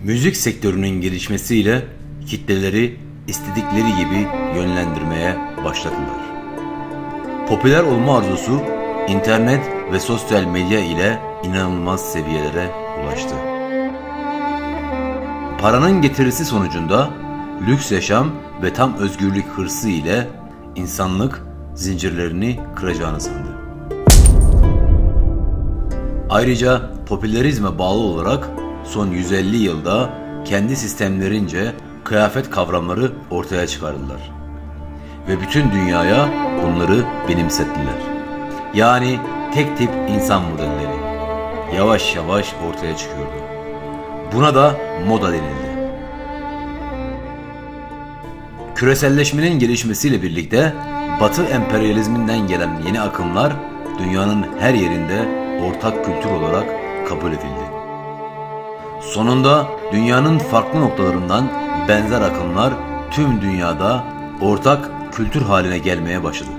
Müzik sektörünün gelişmesiyle kitleleri istedikleri gibi yönlendirmeye başladılar. Popüler olma arzusu internet ve sosyal medya ile inanılmaz seviyelere ulaştı. Paranın getirisi sonucunda lüks yaşam ve tam özgürlük hırsı ile insanlık zincirlerini kıracağını sandı. Ayrıca popülerizme bağlı olarak son 150 yılda kendi sistemlerince kıyafet kavramları ortaya çıkardılar. Ve bütün dünyaya bunları benimsettiler. Yani tek tip insan modelleri yavaş yavaş ortaya çıkıyordu. Buna da moda denildi. Küreselleşmenin gelişmesiyle birlikte Batı emperyalizminden gelen yeni akımlar dünyanın her yerinde ortak kültür olarak kabul edildi. Sonunda dünyanın farklı noktalarından benzer akımlar tüm dünyada ortak kültür haline gelmeye başladı.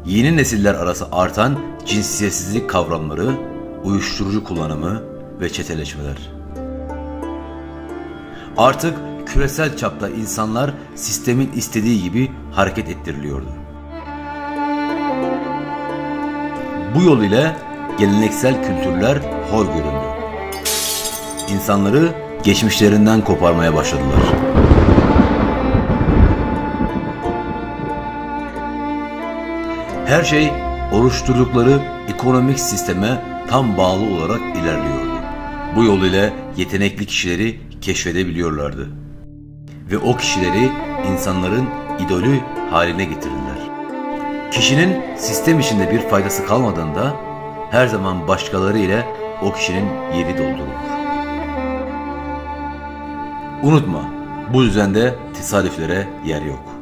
Yeni nesiller arası artan cinsiyetsizlik kavramları, uyuşturucu kullanımı ve çeteleşmeler. Artık küresel çapta insanlar sistemin istediği gibi hareket ettiriliyordu. Bu yol ile geleneksel kültürler hor göründü. İnsanları geçmişlerinden koparmaya başladılar. Her şey oluşturdukları ekonomik sisteme tam bağlı olarak ilerliyordu. Bu yol ile yetenekli kişileri keşfedebiliyorlardı. Ve o kişileri insanların idolü haline getirdiler. Kişinin sistem içinde bir faydası kalmadığında her zaman başkaları ile o kişinin yeri doldurulur. Unutma, bu düzende tesadüflere yer yok.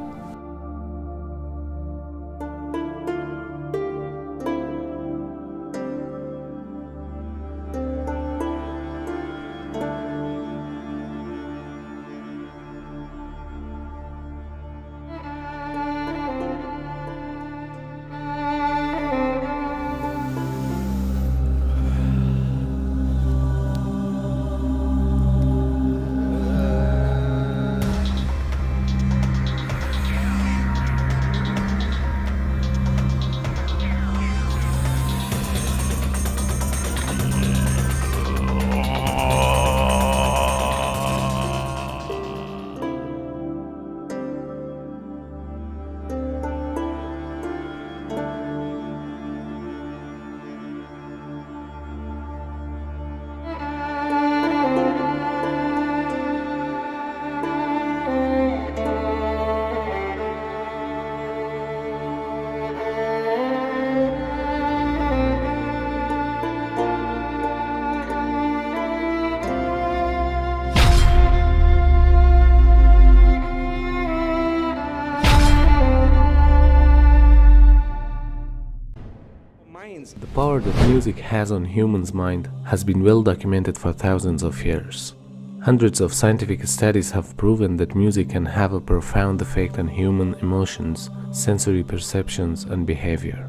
The power that music has on humans' mind has been well documented for thousands of years. Hundreds of scientific studies have proven that music can have a profound effect on human emotions, sensory perceptions, and behavior.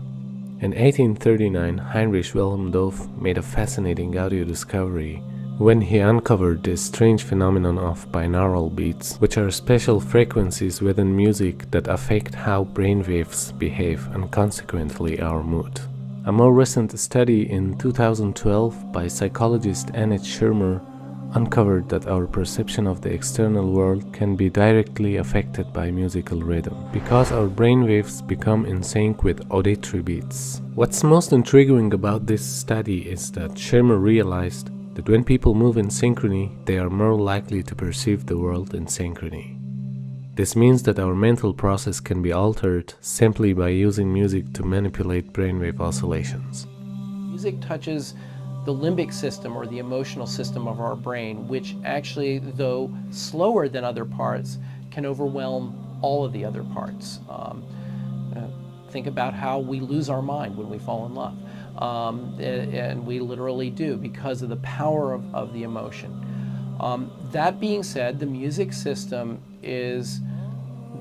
In 1839, Heinrich Wilhelm Dove made a fascinating audio discovery when he uncovered this strange phenomenon of binaural beats, which are special frequencies within music that affect how brainwaves behave and consequently our mood. A more recent study in 2012 by psychologist Annette Schirmer uncovered that our perception of the external world can be directly affected by musical rhythm, because our brainwaves become in sync with auditory beats. What's most intriguing about this study is that Schirmer realized that when people move in synchrony, they are more likely to perceive the world in synchrony. This means that our mental process can be altered simply by using music to manipulate brainwave oscillations. Music touches the limbic system or the emotional system of our brain, which actually, though slower than other parts, can overwhelm all of the other parts. Think about how we lose our mind when we fall in love. And we literally do because of the power of the emotion. That being said, the music system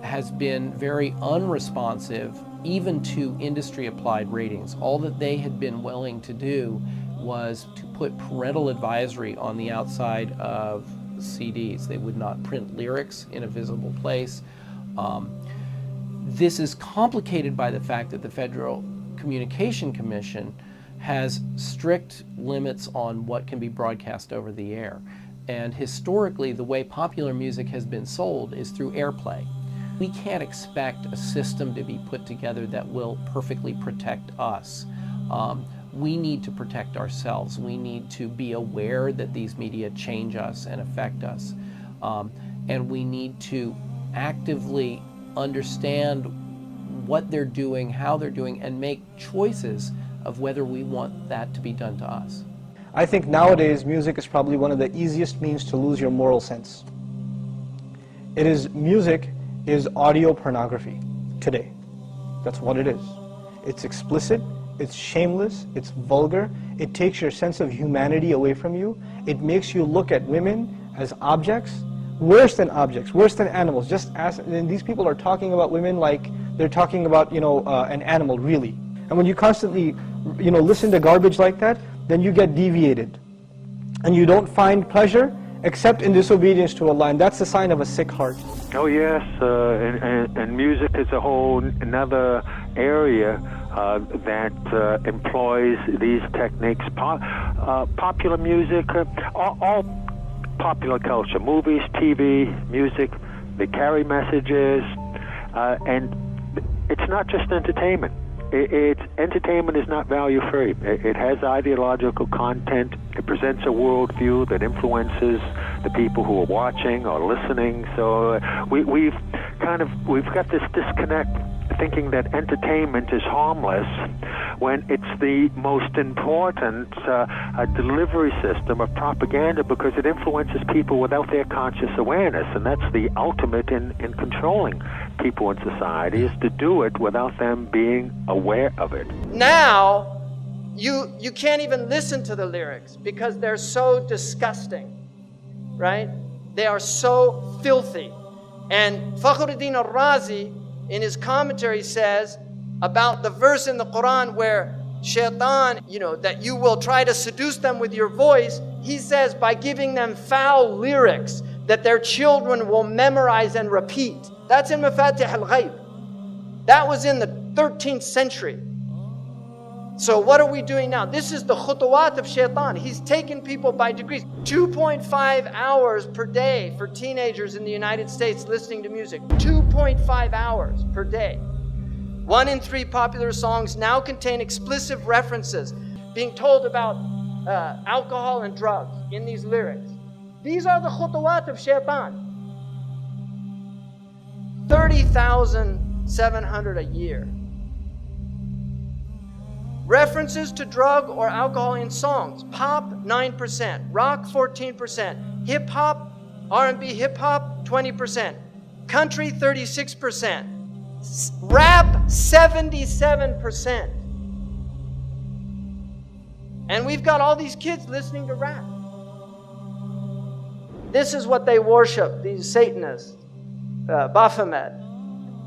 has been very unresponsive even to industry applied ratings. All that they had been willing to do was to put parental advisory on the outside of CDs. They would not print lyrics in a visible place. This is complicated by the fact that the Federal Communication Commission has strict limits on what can be broadcast over the air. And historically, the way popular music has been sold is through airplay. We can't expect a system to be put together that will perfectly protect us. We need to protect ourselves. We need to be aware that these media change us and affect us. And we need to actively understand what they're doing, how they're doing, and make choices of whether we want that to be done to us. I think nowadays music is probably one of the easiest means to lose your moral sense. Music is audio pornography today. That's what it is. It's explicit, it's shameless, it's vulgar, it takes your sense of humanity away from you, it makes you look at women as objects, worse than animals. And these people are talking about women like they're talking about, an animal, really. And when you constantly, listen to garbage like that, then you get deviated. And you don't find pleasure except in disobedience to Allah, and that's the sign of a sick heart. Oh yes, and music is a whole another area that employs these techniques. Popular music, all popular culture, movies, TV, music, they carry messages, and it's not just entertainment. Entertainment is not value-free. It has ideological content. It presents a worldview that influences the people who are watching or listening. So we've got this disconnect, thinking that entertainment is harmless when it's the most important delivery system of propaganda, because it influences people without their conscious awareness, and that's the ultimate in controlling people in society, is to do it without them being aware of it. Now, you can't even listen to the lyrics because they're so disgusting, right? They are so filthy. And Fakhruddin al-Razi, in his commentary, says about the verse in the Quran where shaitan, that you will try to seduce them with your voice, he says by giving them foul lyrics that their children will memorize and repeat. That's in Mafatih al-Ghayb. That was in the 13th century. So what are we doing now? This is the khutuwat of shaitan. He's taken people by degrees. 2.5 hours per day for teenagers in the United States listening to music. 2.5 hours per day. 1 in 3 popular songs now contain explicit references, being told about alcohol and drugs in these lyrics. These are the khutuwat of shaitan. 30,700 a year. References to drug or alcohol in songs. Pop, 9%. Rock, 14%. Hip-hop, R&B hip-hop, 20%. Country, 36%. Rap, 77%. And we've got all these kids listening to rap. This is what they worship, these Satanists. Baphomet.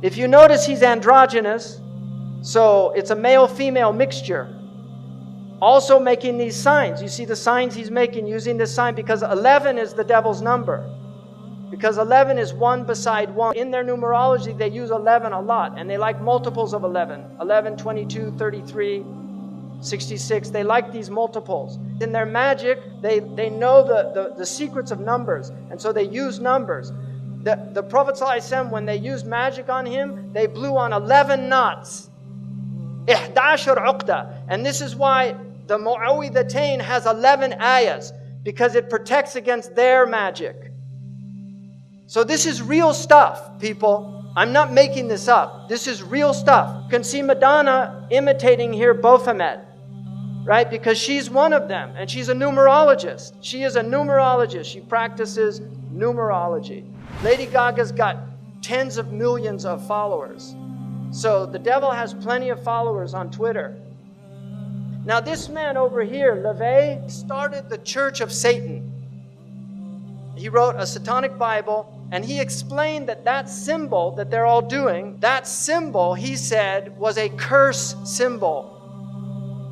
If you notice, he's androgynous, so it's a male-female mixture. Also making these signs. You see the signs he's making using this sign because 11 is the devil's number. Because 11 is 1 beside 1. In their numerology, they use 11 a lot, and they like multiples of 11. 11, 22, 33, 66. They like these multiples. In their magic, they know the secrets of numbers, and so they use numbers. The Prophet ﷺ, when they used magic on him, they blew on 11 knots. 11 uqda. And this is why the Mu'awwidhatayn has 11 ayahs, because it protects against their magic. So this is real stuff, people. I'm not making this up. This is real stuff. You can see Madonna imitating here Baphomet, right? Because she's one of them, and she's a numerologist. She is a numerologist. She practices numerology. Lady Gaga's got tens of millions of followers. So the devil has plenty of followers on Twitter. Now this man over here, LaVey, started the Church of Satan. He wrote a satanic Bible, and he explained that symbol that they're all doing, that symbol, he said, was a curse symbol.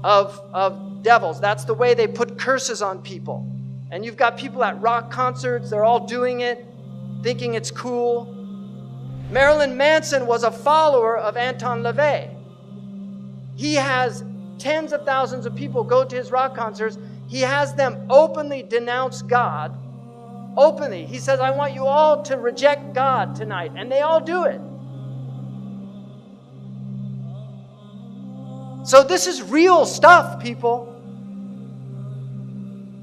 of devils. That's the way they put curses on people. And you've got people at rock concerts, they're all doing it, thinking it's cool. Marilyn Manson was a follower of Anton LaVey. He has tens of thousands of people go to his rock concerts. He has them openly denounce God. Openly. He says, I want you all to reject God tonight. And they all do it. So this is real stuff, people.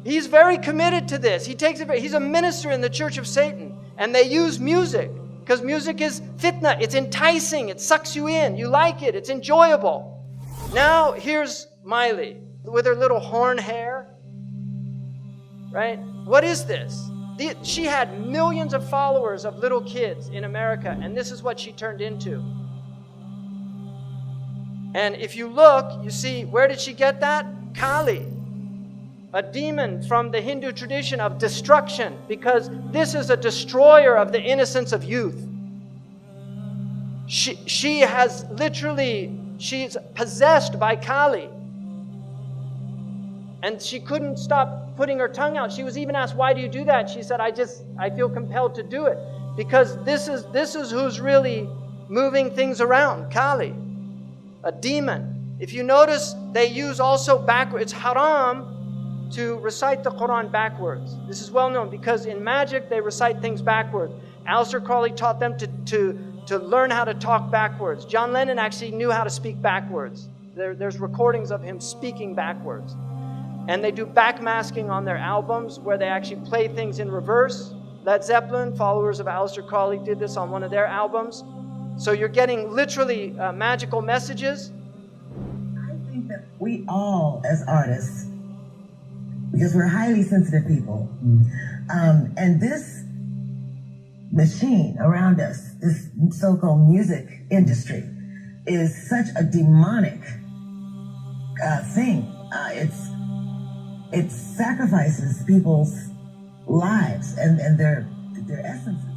He's very committed to this. He's a minister in the Church of Satan. And they use music. Because music is fitna. It's enticing. It sucks you in. You like it. It's enjoyable. Now, here's Miley with her little horn hair. Right? What is this? She had millions of followers of little kids in America, and this is what she turned into. And if you look, you see, where did she get that? Kali, a demon from the Hindu tradition of destruction, because this is a destroyer of the innocence of youth. She has literally, she's possessed by Kali. And she couldn't stop putting her tongue out. She was even asked, why do you do that? She said, I feel compelled to do it. Because this is who's really moving things around, Kali, a demon. If you notice, they use also backwards. It's haram to recite the Quran backwards. This is well known because in magic, they recite things backwards. Aleister Crowley taught them to learn how to talk backwards. John Lennon actually knew how to speak backwards. There's recordings of him speaking backwards. And they do backmasking on their albums where they actually play things in reverse. Led Zeppelin, followers of Aleister Crowley, did this on one of their albums. So you're getting literally magical messages. I think that we all, as artists, because we're highly sensitive people, and this machine around us, this so-called music industry, is such a demonic thing. It sacrifices people's lives and their essences.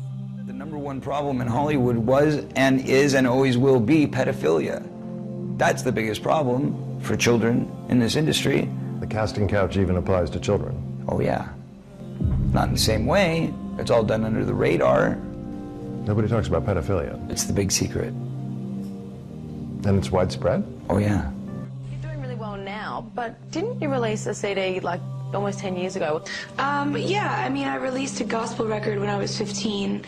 The number one problem in Hollywood was and is and always will be pedophilia. That's the biggest problem for children in this industry. The casting couch even applies to children. Oh yeah. Not in the same way. It's all done under the radar. Nobody talks about pedophilia. It's the big secret. And it's widespread? Oh yeah. Now, but didn't you release a CD like almost 10 years ago? Yeah, I mean, I released a gospel record when I was 15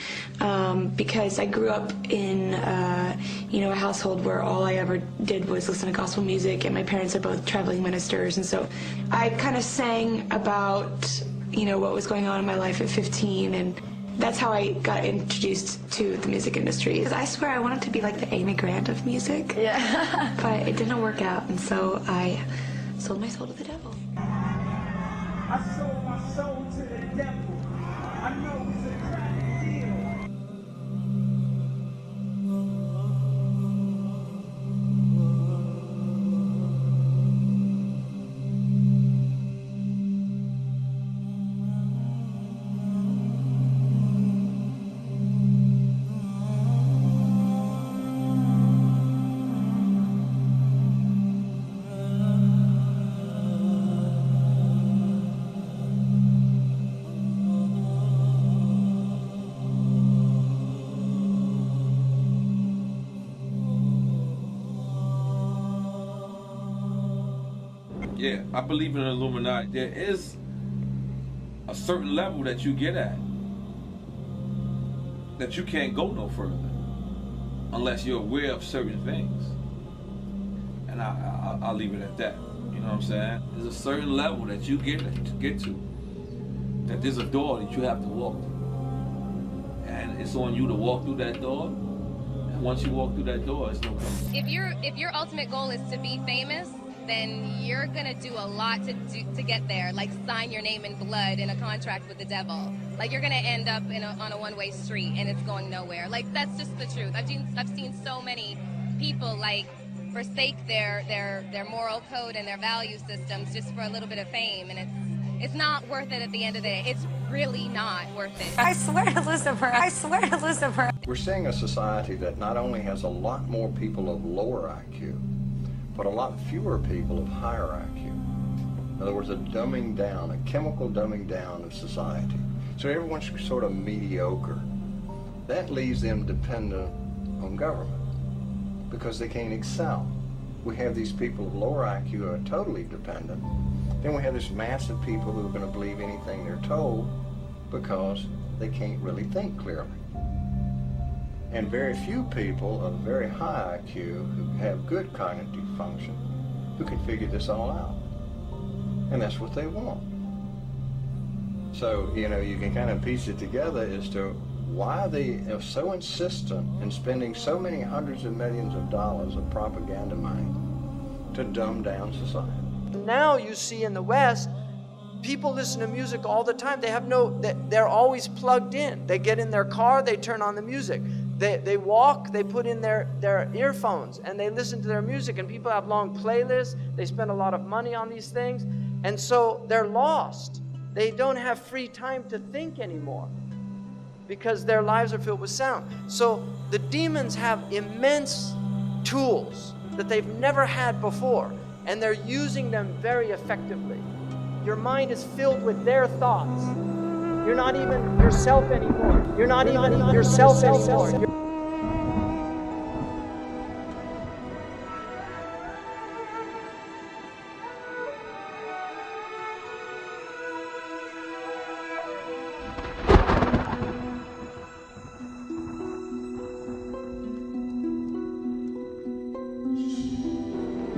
because I grew up in, a household where all I ever did was listen to gospel music, and my parents are both traveling ministers, and so I kind of sang about, what was going on in my life at 15, and that's how I got introduced to the music industry. I swear I wanted to be like the Amy Grant of music. Yeah. But it didn't work out, and so I sold my soul to the devil. I sold my soul to the devil. I know it's a crack deal. Yeah, I believe in the Illuminati. There is a certain level that you get at that you can't go no further unless you're aware of certain things. And I'll leave it at that. You know what I'm saying? There's a certain level that you get to, that there's a door that you have to walk through. And it's on you to walk through that door. And once you walk through that door, it's no coming. If your ultimate goal is to be famous, then you're gonna do a lot to get there, like sign your name in blood in a contract with the devil. Like you're gonna end up on a one-way street and it's going nowhere. Like that's just the truth. I've seen so many people like forsake their moral code and their value systems just for a little bit of fame, and it's not worth it at the end of the day. It's really not worth it. I swear to Lucifer. I swear to Lucifer. We're seeing a society that not only has a lot more people of lower IQ, but a lot fewer people of higher IQ. In other words, a dumbing down, a chemical dumbing down of society. So everyone's sort of mediocre. That leaves them dependent on government because they can't excel. We have these people of lower IQ who are totally dependent. Then we have this mass of people who are going to believe anything they're told because they can't really think clearly. And very few people of very high IQ who have good cognitive function who can figure this all out. And that's what they want. So, you know, you can kind of piece it together as to why they are so insistent in spending so many hundreds of millions of dollars of propaganda money to dumb down society. Now you see in the West, people listen to music all the time. They're always plugged in. They get in their car, they turn on the music. They walk, they put in their earphones and they listen to their music, and people have long playlists. They spend a lot of money on these things, and so they're lost. They don't have free time to think anymore because their lives are filled with sound. So the demons have immense tools that they've never had before, and they're using them very effectively. Your mind is filled with their thoughts. You're not even yourself anymore. You're not even yourself anymore.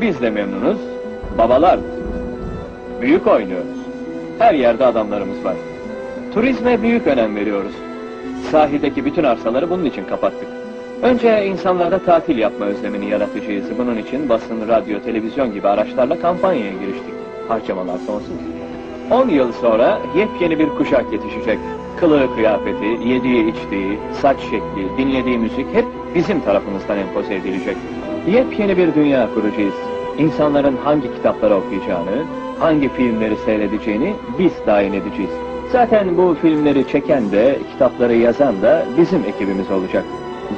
Biz de memnunuz, babalar. Büyük oynuyoruz. Her yerde adamlarımız var. Turizme büyük önem veriyoruz. Sahildeki bütün arsaları bunun için kapattık. Önce insanlarda tatil yapma özlemini yaratıcıyız. Bunun için basın, radyo, televizyon gibi araçlarla kampanyaya giriştik. Harcamalar sonsuz. 10 yıl sonra yepyeni bir kuşak yetişecek. Kılığı kıyafeti, yediği içtiği, saç şekli, dinlediği müzik hep bizim tarafımızdan empoze edilecek. Yepyeni bir dünya kuracağız. İnsanların hangi kitapları okuyacağını, hangi filmleri seyredeceğini biz tayin edeceğiz. Zaten bu filmleri çeken de, kitapları yazan da bizim ekibimiz olacak.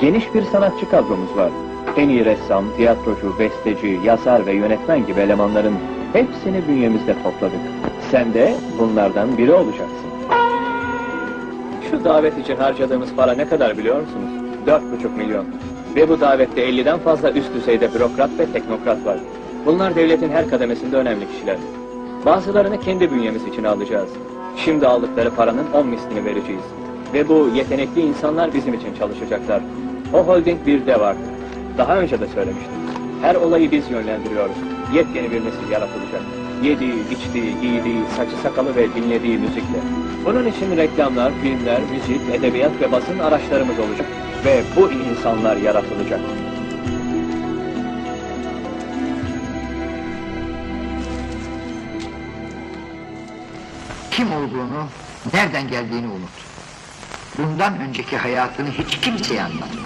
Geniş bir sanatçı kadromuz var. En iyi ressam, tiyatrocu, besteci, yazar ve yönetmen gibi elemanların hepsini bünyemizde topladık. Sen de bunlardan biri olacaksın. Şu davet için harcadığımız para ne kadar biliyor musunuz? 4,5 milyon. Ve bu davette 50'den fazla üst düzeyde bürokrat ve teknokrat var. Bunlar devletin her kademesinde önemli kişiler. Bazılarını kendi bünyemiz için alacağız. Şimdi aldıkları paranın 10 mislini vereceğiz. Ve bu yetenekli insanlar bizim için çalışacaklar. O holding bir de vardı. Daha önce de söylemiştim. Her olayı biz yönlendiriyoruz. Yepyeni bir nesil yaratılacak. Yediği, içtiği, giydiği, saçı sakalı ve dinlediği müzikle. Bunun için reklamlar, filmler, müzik, edebiyat ve basın araçlarımız olacak. Ve bu insanlar yaratılacak. Kim olduğunu, nereden geldiğini unut. Bundan önceki hayatını hiç kimseye anlatma.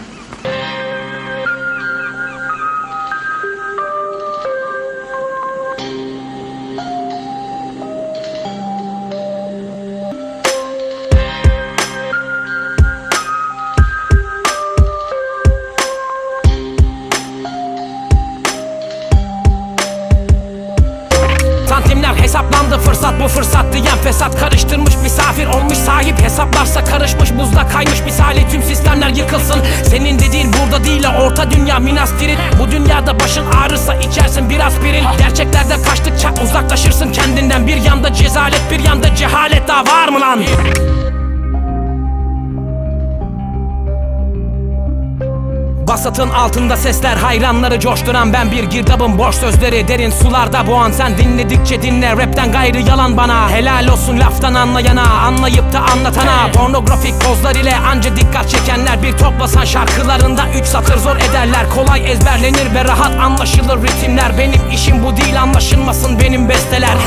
Hesaplandı fırsat, bu fırsat diyen fesat. Karıştırmış misafir olmuş sahip, hesaplarsa karışmış. Buzda kaymış misali tüm sistemler yıkılsın. Senin dediğin burada değil, orta dünya Minas Tirith. Bu dünyada başın ağrırsa içersin bir aspirin. Gerçeklerden kaçtıkça uzaklaşırsın kendinden. Bir yanda cezalet, bir yanda cehalet, daha var mı lan? Basatın altında sesler, hayranları coşturan ben bir girdabım. Boş sözleri derin sularda boğan, sen dinledikçe dinle. Rapten gayrı yalan bana, helal olsun laftan anlayana, anlayıp da anlatana. Pornografik pozlar ile anca dikkat çekenler, bir toplasan şarkılarında 3 satır zor ederler. Kolay ezberlenir ve rahat anlaşılır ritimler. Benim işim bu değil, anlaşılmasın benim besteler.